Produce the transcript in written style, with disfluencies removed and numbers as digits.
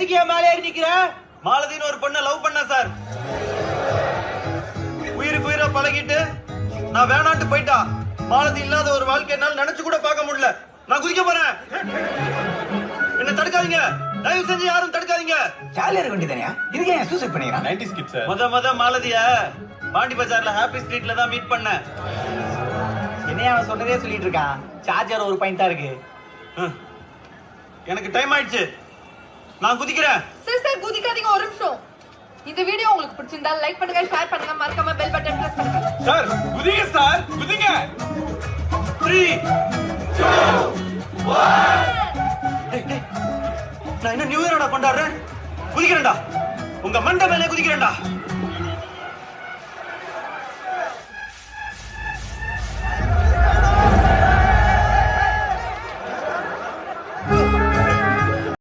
எதுக்கு என் மேலே ஏறி நிக்கிற? மாலதின்னு ஒரு பொண்ணை லவ் பண்ண சார். உயிருக்கு உயிரா பழகிட்டு நான் வேணான்ட்டு போயிட்டா. மாலதி இல்லாத ஒரு வாழ்க்கை என்னால நினைச்சு கூட பார்க்க முடியல. நான் குதிக்க போறேன். என்ன தடுக்காதீங்க, தயவு செஞ்சு யாரும் தடுக்காதீங்க. ஜாலியா இருக்க வேண்டியதானே, இதுக்கு ஏன் சூசைட் பண்ணிக்கிறான்? 90s kit sir. முத மாலதிய பாண்டி பஜார்ல ஹாப்பி ஸ்ட்ரீட்ல தான் மீட் பண்ணேன். என்னைய அவன் சொன்னதே சொல்லிட்டு இருக்கான். சார்ஜர் ஒரு பாயிண்ட் தான் இருக்கு. எனக்கு டைம் ஆயிடுச்சு, நான் குதிக்கிறேன். சார் குதிக்காதீங்க, ஒரு நிமிஷம். இந்த வீடியோ உங்களுக்கு பிடிச்சிருந்தா லைக் பண்ணுங்க, ஷேர் பண்ணுங்க, மறக்காம பெல் பட்டன் பிரஸ் பண்ணுங்க. சார் குதிங்க சார், குதிங்க. 3 2 1. நான் என்ன நியூ இயரோட கொண்டாடுறேன்? குதிக்கிறேன்டா, உங்க மண்டை மேலே குதிக்கிறேன்டா.